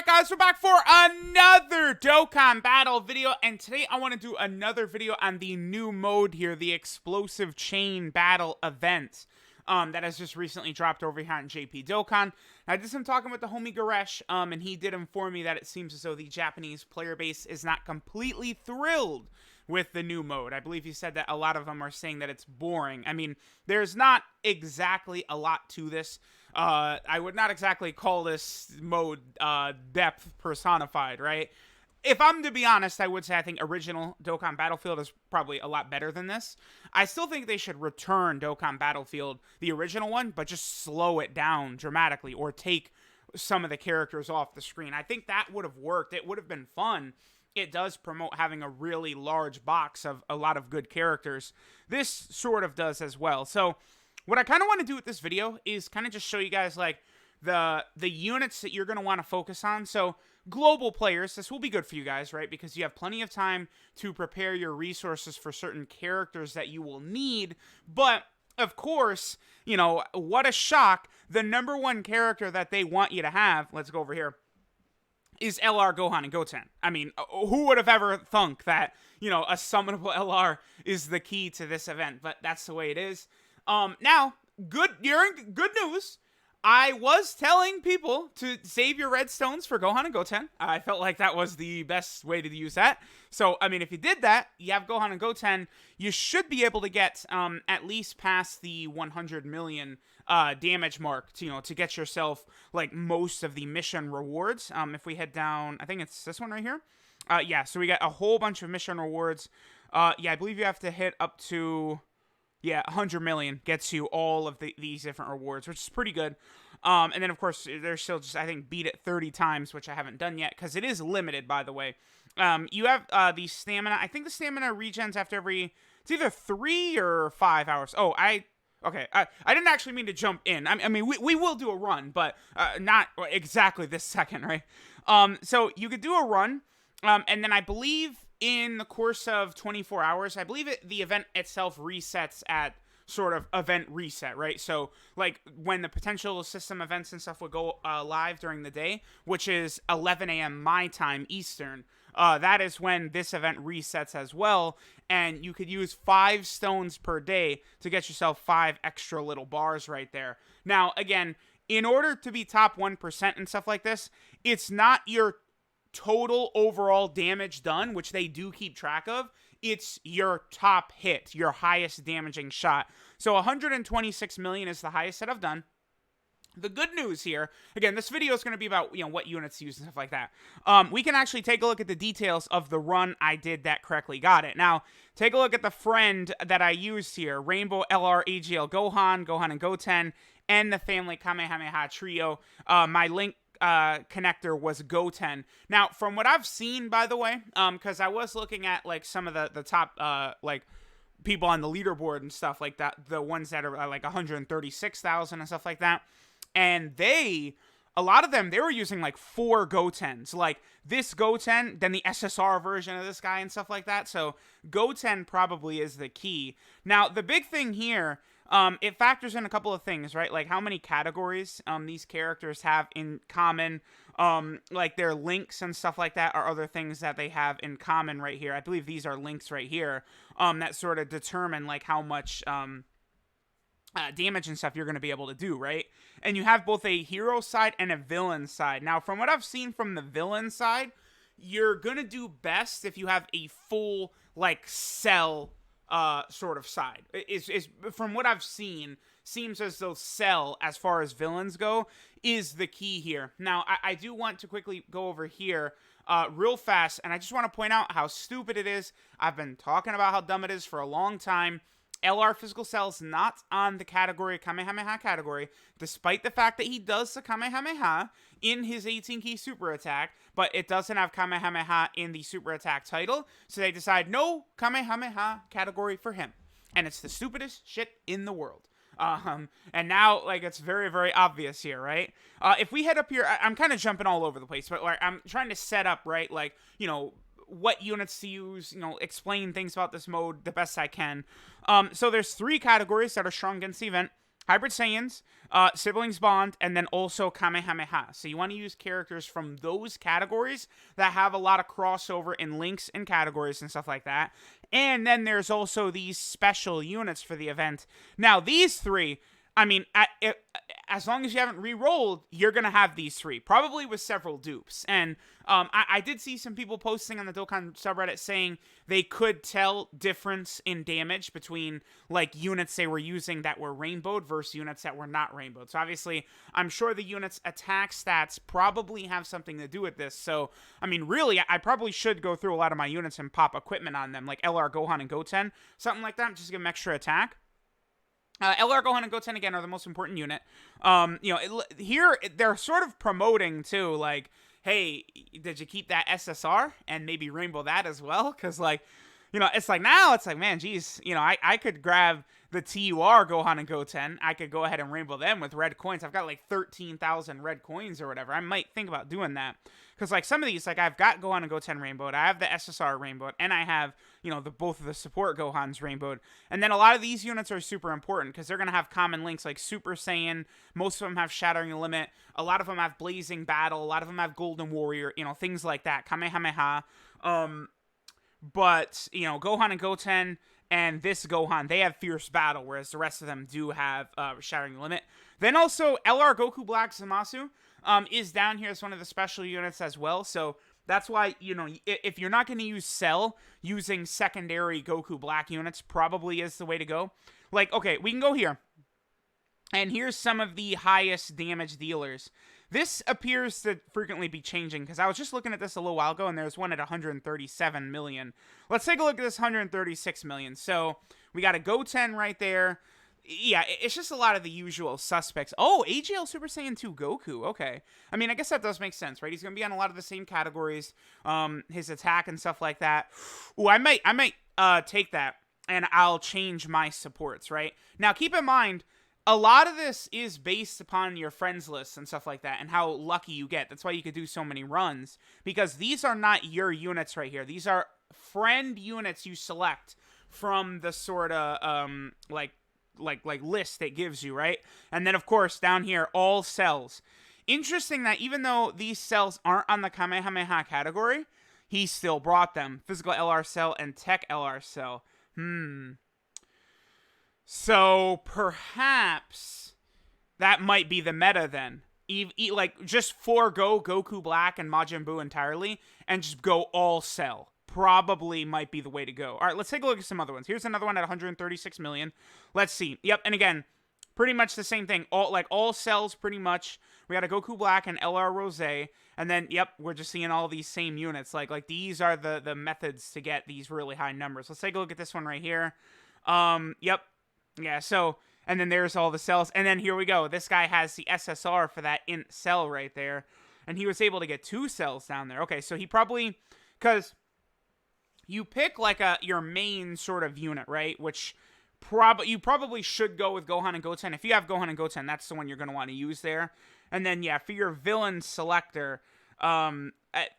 Alright guys, we're back for another Dokkan battle video, and today I want to do another video on the new mode here, the Explosive Chain Battle event that has just recently dropped over here on JP Dokkan. I did some talking with the homie Garesh, and he did inform me that it seems as though the Japanese player base is not completely thrilled with the new mode. I believe he said that a lot of them are saying that it's boring. I mean, there's not exactly a lot to this. I would not exactly call this mode depth personified, right? If I'm to be honest, I would say I think original Dokkan Battlefield is probably a lot better than this. I still think they should return Dokkan Battlefield, the original one, but just slow it down dramatically or take some of the characters off the screen. I think that would have worked. It would have been fun. It does promote having a really large box of a lot of good characters. This sort of does as well. So what I kind of want to do with this video is kind of just show you guys like the units that you're going to want to focus on. So global players, this will be good for you guys, right? Because you have plenty of time to prepare your resources for certain characters that you will need. But of course, you know, what a shock. The number one character that they want you to have, let's go over here, is LR, Gohan, and Goten. I mean, who would have ever thunk that, you know, a summonable LR is the key to this event? But that's the way it is. Now, good news. I was telling people to save your red stones for Gohan and Goten. I felt like that was the best way to use that. So, I mean, if you did that, you have Gohan and Goten, you should be able to get at least past the 100 million damage mark to, you know, to get yourself like most of the mission rewards. If we head down, I think it's this one right here. Yeah, so we got a whole bunch of mission rewards. Yeah, I believe you have to hit up to, yeah, 100 million gets you all of these different rewards, which is pretty good. And then, of course, there's still just, I think, beat it 30 times, which I haven't done yet, because it is limited, by the way. You have the stamina. I think the stamina regens after every, it's either 3 or 5 hours. Oh, okay, I didn't actually mean to jump in. I mean, we will do a run, but not exactly this second, right? So you could do a run, and then I believe in the course of 24 hours, I believe the event itself resets at sort of event reset, right? So, like, when the potential system events and stuff would go live during the day, which is 11 a.m. my time, Eastern, that is when this event resets as well, and you could use 5 stones per day to get yourself 5 extra little bars right there. Now, again, in order to be top 1% and stuff like this, it's not your total overall damage done, which they do keep track of. It's your top hit, your highest damaging shot. So 126 million is the highest that I've done. The good news here, again, this video is going to be about, you know, what units to use and stuff like that. We can actually take a look at the details of the run I did that correctly got it. Now, take a look at the friend that I used here, Rainbow LR AGL Gohan, Gohan and Goten, and the family Kamehameha trio. My link connector was Goten. Now, from what I've seen, by the way, because I was looking at like some of the top like people on the leaderboard and stuff like that, the ones that are like 136,000 and stuff like that, and a lot of them, they were using like 4 Gotens, like this Goten, then the SSR version of this guy and stuff like that. So Goten probably is the key. Now, the big thing here, it factors in a couple of things, right? Like how many categories these characters have in common, like their links and stuff like that are other things that they have in common right here. I believe these are links right here that sort of determine like how much damage and stuff you're going to be able to do, right? And you have both a hero side and a villain side. Now, from what I've seen from the villain side, you're going to do best if you have a full, like, cell sort of side. Is from what I've seen, seems as though Cell, as far as villains go, is the key here. Now, I do want to quickly go over here real fast, and I just want to point out how stupid it is. I've been talking about how dumb it is for a long time. LR Physical Cell's not on the category, Kamehameha category, despite the fact that he does the Kamehameha in his 18-key super attack, but it doesn't have Kamehameha in the super attack title, so they decide no Kamehameha category for him. And it's the stupidest shit in the world. And now, like, it's very, very obvious here, right? If we head up here, I'm kind of jumping all over the place, but like, I'm trying to set up, right, like, you know, what units to use, you know, explain things about this mode the best I can. So there's 3 categories that are strong against the event. Hybrid Saiyans, Siblings Bond, and then also Kamehameha. So you want to use characters from those categories that have a lot of crossover in links and categories and stuff like that. And then there's also these special units for the event. Now, these three, I mean, as long as you haven't re-rolled, you're going to have these three, probably with several dupes. And I did see some people posting on the Dokkan subreddit saying they could tell difference in damage between, like, units they were using that were rainbowed versus units that were not rainbowed. So, obviously, I'm sure the units' attack stats probably have something to do with this. So, I mean, really, I probably should go through a lot of my units and pop equipment on them, like LR, Gohan, and Goten, something like that, just to give them extra attack. LR, Gohan, and Goten, again, are the most important unit. Here, they're sort of promoting, too, like, hey, did you keep that SSR? And maybe rainbow that as well? Because, like, it's like, now, it's like, man, geez, I could grab the TUR, Gohan, and Goten. I could go ahead and rainbow them with red coins. I've got, like, 13,000 red coins or whatever. I might think about doing that. Because, like, some of these, like, I've got Gohan and Goten rainbowed. I have the SSR rainbowed. And I have, both of the support Gohans rainbowed. And then a lot of these units are super important because they're going to have common links like Super Saiyan. Most of them have Shattering the Limit. A lot of them have Blazing Battle. A lot of them have Golden Warrior. Things like that. Kamehameha. But, Gohan and Goten and this Gohan, they have Fierce Battle, whereas the rest of them do have Shattering the Limit. Then also, LR Goku Black Zamasu is down here as one of the special units as well. So that's why, if you're not going to use Cell, using secondary Goku Black units probably is the way to go. Like, okay, we can go here. And here's some of the highest damage dealers. This appears to frequently be changing, because I was just looking at this a little while ago, and there's one at 137 million. Let's take a look at this 136 million. So, we got a Goten right there. Yeah, it's just a lot of the usual suspects. Oh, AGL Super Saiyan 2 Goku. Okay. I mean, I guess that does make sense, right? He's going to be on a lot of the same categories, his attack and stuff like that. Ooh, I might take that, and I'll change my supports, right? Now, keep in mind, a lot of this is based upon your friends list and stuff like that and how lucky you get. That's why you could do so many runs, because these are not your units right here. These are friend units you select from the sort of like list it gives you, right? And then, of course, down here, all cells. Interesting that even though these cells aren't on the Kamehameha category, he still brought them. Physical LR cell and Tech LR cell. So, perhaps that might be the meta then. Like, just forego Goku Black and Majin Buu entirely, and just go all cell. Probably might be the way to go. All right, let's take a look at some other ones. Here's another one at 136 million. Let's see. Yep, and again, pretty much the same thing. All cells, pretty much. We got a Goku Black and LR Rose, and then, yep, we're just seeing all these same units. Like these are the methods to get these really high numbers. Let's take a look at this one right here. Yep. Yeah, so, and then there's all the cells. And then here we go. This guy has the SSR for that int cell right there. And he was able to get 2 cells down there. Okay, so he probably, because you pick like your main sort of unit, right? Which you probably should go with Gohan and Goten. If you have Gohan and Goten, that's the one you're going to want to use there. And then, yeah, for your villain selector,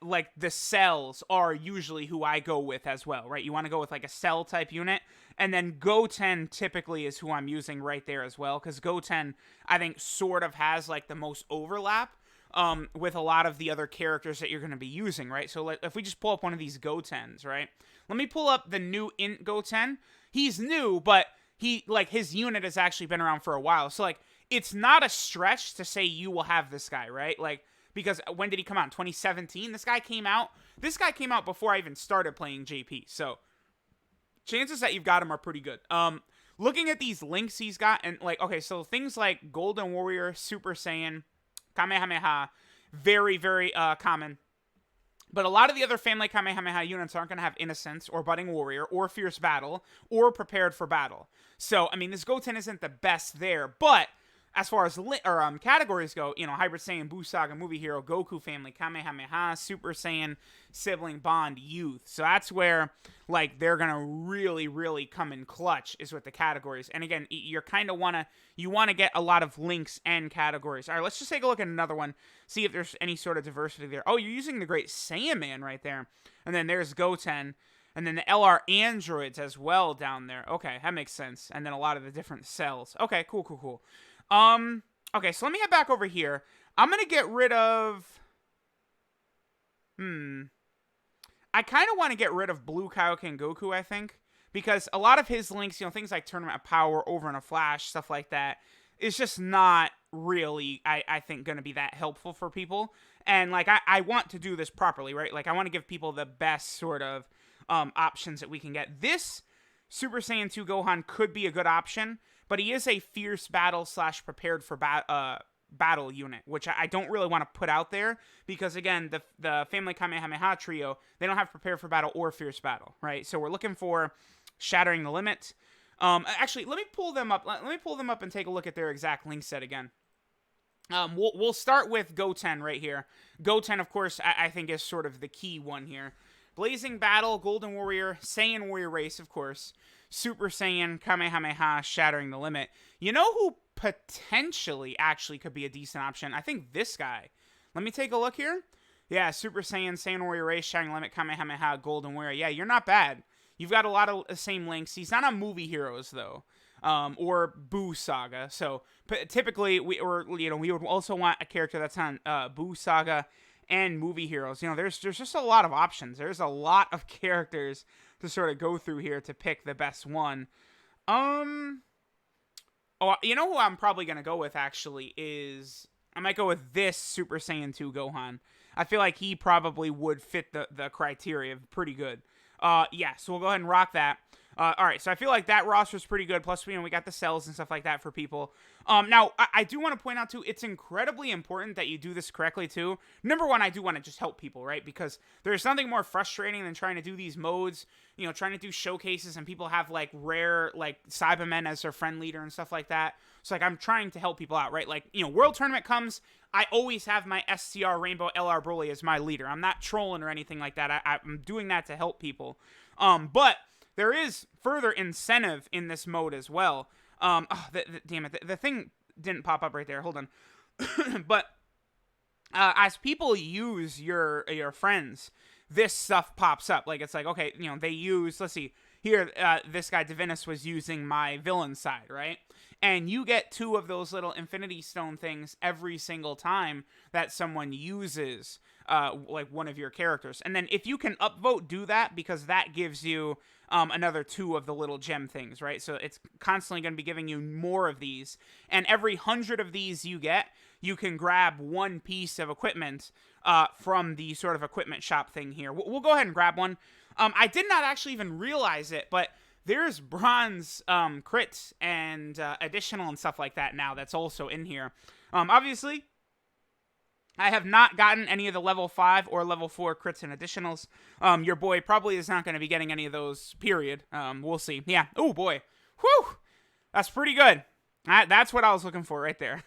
like the cells are usually who I go with as well, right? You want to go with like a cell type unit, and then Goten typically is who I'm using right there as well, because Goten, I think, sort of has like the most overlap with a lot of the other characters that you're going to be using, right? So if we just pull up one of these Gotens, right? Let me pull up the new int Goten. He's new, but his unit has actually been around for a while. So like, it's not a stretch to say you will have this guy, right? Like, because when did he come out? In 2017? This guy came out before I even started playing JP. So chances that you've got him are pretty good. Looking at these links he's got, and like, okay, so things like Golden Warrior, Super Saiyan, Kamehameha, very, very common. But a lot of the other family Kamehameha units aren't going to have Innocence, or Budding Warrior, or Fierce Battle, or Prepared for Battle. So, I mean, this Goten isn't the best there, but as far as categories go, Hybrid Saiyan, Buu Saga, Movie Hero, Goku Family, Kamehameha, Super Saiyan, Sibling Bond, Youth. So that's where, like, they're going to really, really come in clutch, is with the categories. And again, you want to get a lot of links and categories. All right, let's just take a look at another one, see if there's any sort of diversity there. Oh, you're using the Great Saiyan Man right there. And then there's Goten. And then the LR androids as well down there. Okay, that makes sense. And then a lot of the different cells. Okay, cool, cool, cool. Okay, so let me head back over here. I'm going to get rid of... I kind of want to get rid of Blue Kaioken Goku, I think. Because a lot of his links, you know, things like Tournament of Power, Over in a Flash, stuff like that, is just not really, I think, going to be that helpful for people. And, like, I want to do this properly, right? Like, I want to give people the best sort of options that we can get. This Super Saiyan 2 Gohan could be a good option, but he is a fierce battle / prepared for battle unit, which I don't really want to put out there because, again, the Family Kamehameha trio, they don't have prepared for battle or fierce battle, right? So we're looking for Shattering the Limit. Actually, let me pull them up. Let me pull them up and take a look at their exact link set again. We'll start with Goten right here. Goten, of course, I think is sort of the key one here. Blazing Battle, Golden Warrior, Saiyan Warrior Race, of course, Super Saiyan, Kamehameha, Shattering the Limit. You know who potentially actually could be a decent option? I think this guy. Let me take a look here. Yeah, Super Saiyan, Saiyan Warrior Race, Shattering the Limit, Kamehameha, Golden Warrior. Yeah, you're not bad. You've got a lot of the same links. He's not on Movie Heroes, though. Or Boo Saga. So typically, we would also want a character that's on Boo Saga and Movie Heroes. You know, there's just a lot of options. There's a lot of characters to sort of go through here to pick the best one. Oh, you know who I'm probably gonna go with actually is I might go with this Super Saiyan 2 Gohan. I feel like he probably would fit the criteria pretty good. Yeah, so we'll go ahead and rock that. All right, so I feel like that roster's pretty good. Plus, we got the cells and stuff like that for people. Now, I do want to point out, too, it's incredibly important that you do this correctly, too. Number one, I do want to just help people, right? Because there's nothing more frustrating than trying to do these modes, trying to do showcases, and people have, like, rare, like, Cybermen as their friend leader and stuff like that. So, like, I'm trying to help people out, right? Like, World Tournament comes, I always have my SCR Rainbow LR Broly as my leader. I'm not trolling or anything like that. I'm doing that to help people. But there is further incentive in this mode as well. Damn it, the thing didn't pop up right there. Hold on. But as people use your friends, this stuff pops up. Like, it's like, okay, they use, let's see, here, this guy, Divinus, was using my villain side, right? And you get 2 of those little Infinity Stone things every single time that someone uses, like, one of your characters. And then if you can upvote, do that, because that gives you another 2 of the little gem things, right? So it's constantly going to be giving you more of these. And every 100 of these you get, you can grab 1 piece of equipment from the sort of equipment shop thing here. We'll go ahead and grab one. I did not actually even realize it, but there's bronze crits and additional and stuff like that now that's also in here. Obviously, I have not gotten any of the level 5 or level 4 crits and additionals. Your boy probably is not going to be getting any of those, period. We'll see. Yeah. Oh, boy. Whew. That's pretty good. That's what I was looking for right there.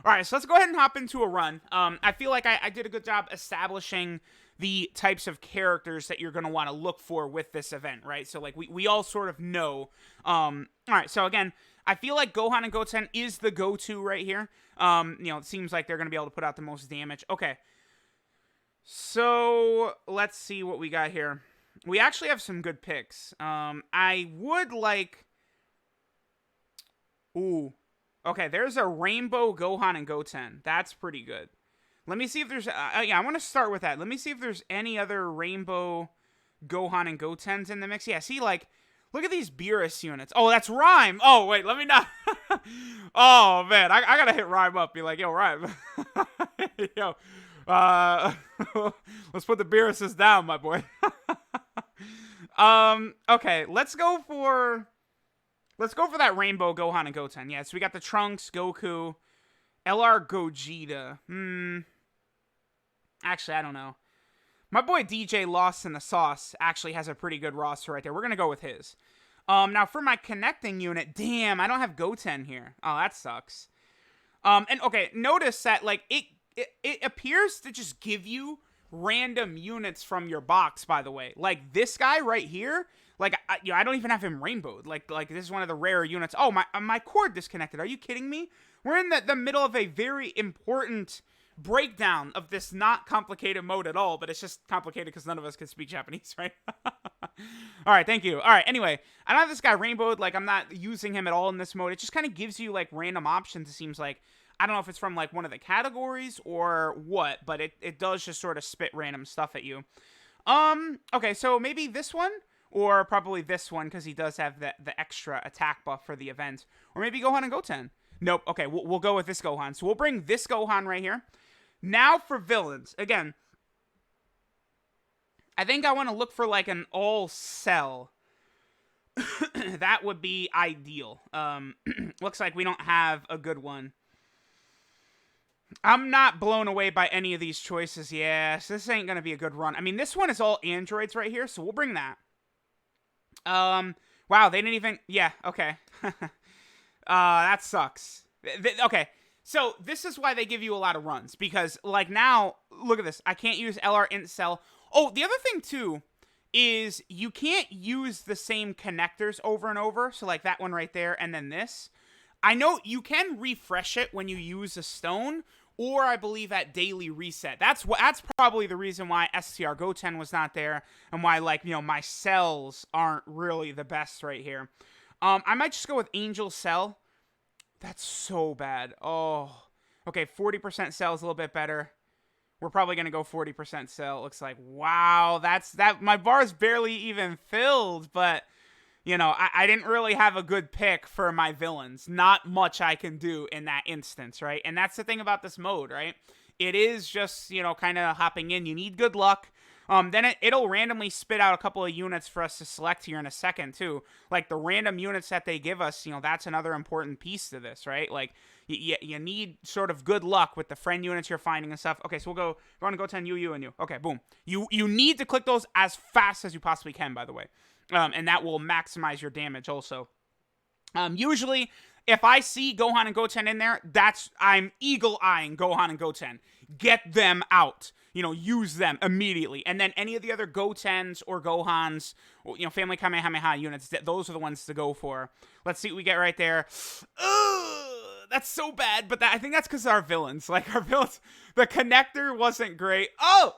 All right, so let's go ahead and hop into a run. I feel like I did a good job establishing the types of characters that you're going to want to look for with this event, right? So, like, we all sort of know. All right, so again, I feel like Gohan and Goten is the go-to right here. It seems like they're going to be able to put out the most damage. Okay, so let's see what we got here. We actually have some good picks. I would like... Ooh. Okay, there's a Rainbow Gohan and Goten. That's pretty good. Let me see if there's... yeah, I want to start with that. Let me see if there's any other Rainbow Gohan and Gotens in the mix. Yeah, see, like, look at these Beerus units. Oh, that's Rhyme. Oh, wait, let me not... oh, man, I gotta hit Rhyme up. Be like, yo, Rhyme. Yo, let's put the Beeruses down, my boy. Okay, let's go for that Rainbow Gohan and Goten. Yeah, so we got the Trunks, Goku, LR Gogeta. Actually, I don't know. My boy DJ Lost in the Sauce actually has a pretty good roster right there. We're going to go with his. Now, for my connecting unit, damn, I don't have Goten here. Oh, that sucks. And, okay, notice that, like, it appears to just give you random units from your box, by the way. Like, this guy right here, like, I don't even have him rainbowed. Like this is one of the rare units. Oh, my cord disconnected. Are you kidding me? We're in the middle of a very important breakdown of this not complicated mode at all, but it's just complicated because none of us can speak Japanese, right? All right, thank you. All right, anyway, I don't have this guy rainbowed. Like, I'm not using him at all in this mode. It just kind of gives you, like, random options, it seems like. I don't know if it's from, like, one of the categories or what, but it does just sort of spit random stuff at you. Okay, so maybe this one, or probably this one, because he does have the extra attack buff for the event. Or maybe Gohan and Goten. Nope, okay, we'll go with this Gohan. So we'll bring this Gohan right here. Now for villains. Again, I think I want to look for, like, an all-cell. That would be ideal. Looks like we don't have a good one. I'm not blown away by any of these choices. Yes, this ain't going to be a good run. I mean, this one is all androids right here, so we'll bring that. Wow, they didn't even... Yeah, okay. That sucks. Okay, so this is why they give you a lot of runs. Because, like, now, look at this. I can't use LR int cell. Oh, the other thing, too, is you can't use the same connectors over and over. So, like, that one right there, and then this. I know you can refresh it when you use a stone, or I believe at daily reset. That's probably the reason why STR Goten was not there, and why, like, you know, my cells aren't really the best right here. I might just go with Angel Cell. That's so bad. Oh, okay, 40% cell is a little bit better. We're probably gonna go 40% cell. It looks like, wow, that. My bar's barely even filled, but. You know, I didn't really have a good pick for my villains. Not much I can do in that instance, right? And that's the thing about this mode, right? It is just, you know, kind of hopping in. You need good luck. Then it'll randomly spit out a couple of units for us to select here in a second, too. Like, the random units that they give us, you know, that's another important piece to this, right? Like, you need sort of good luck with the friend units you're finding and stuff. Okay, so we're going to go 10 you, and you. Okay, boom. You need to click those as fast as you possibly can, by the way. And that will maximize your damage also. Usually, if I see Gohan and Goten in there, I'm eagle-eyeing Gohan and Goten. Get them out. You know, use them immediately. And then any of the other Gotens or Gohans, you know, Family Kamehameha units, those are the ones to go for. Let's see what we get right there. That's so bad, but I think that's because of our villains. Like, our villains, the connector wasn't great. Oh!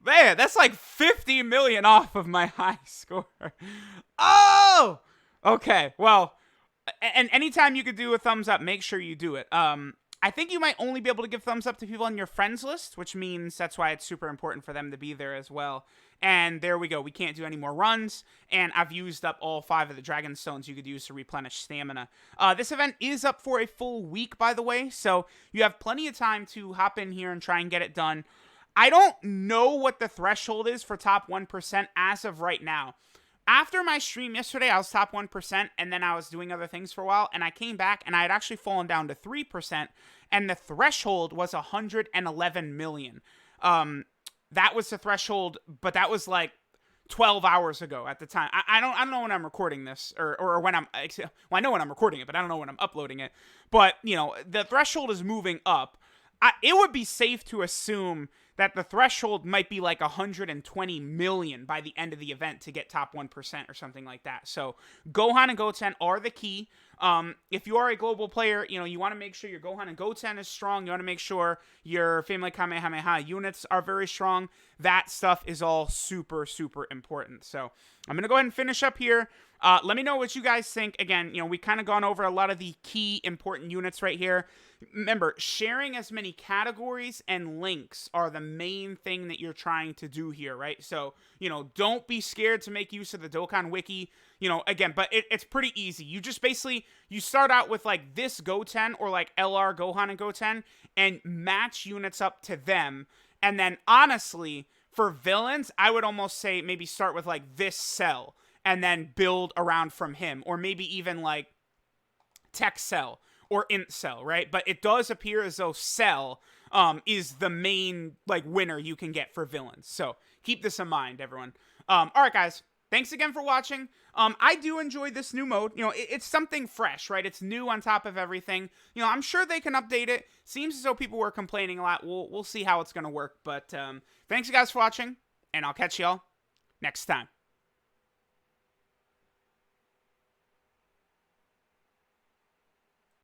Man, that's like 50 million off of my high score. Oh! Okay, well, and anytime you could do a thumbs up, make sure you do it. I think you might only be able to give thumbs up to people on your friends list, which means that's why it's super important for them to be there as well. And there we go. We can't do any more runs, and I've used up all 5 of the Dragon Stones you could use to replenish stamina. This event is up for a full week, by the way, so you have plenty of time to hop in here and try and get it done. I don't know what the threshold is for top 1% as of right now. After my stream yesterday, I was top 1%, and then I was doing other things for a while, and I came back, and I had actually fallen down to 3%, and the threshold was 111 million. That was the threshold, but that was like 12 hours ago at the time. I don't know when I'm recording this, or when I'm, well, I know when I'm recording it, but I don't know when I'm uploading it. But, you know, the threshold is moving up. It would be safe to assume that the threshold might be like 120 million by the end of the event to get top 1% or something like that. So Gohan and Goten are the key. If you are a global player, you know, you want to make sure your Gohan and Goten is strong. You want to make sure your Family Kamehameha units are very strong. That stuff is all super, super important. So I'm going to go ahead and finish up here. Let me know what you guys think. Again, you know, we kind of gone over a lot of the key important units right here. Remember, sharing as many categories and links are the main thing that you're trying to do here, right? So, you know, don't be scared to make use of the Dokkan Wiki. You know, again, but it's pretty easy. You just basically, you start out with like this Goten or like LR Gohan and Goten and match units up to them. And then honestly, for villains, I would almost say maybe start with like this cell and then build around from him, or maybe even like Tech Cell or Int Cell, right? But it does appear as though Cell is the main like winner you can get for villains. So keep this in mind, everyone. All right, guys. Thanks again for watching. I do enjoy this new mode. You know, it's something fresh, right? It's new on top of everything. You know, I'm sure they can update it. Seems as though people were complaining a lot. We'll see how it's going to work. But thanks, you guys, for watching, and I'll catch y'all next time.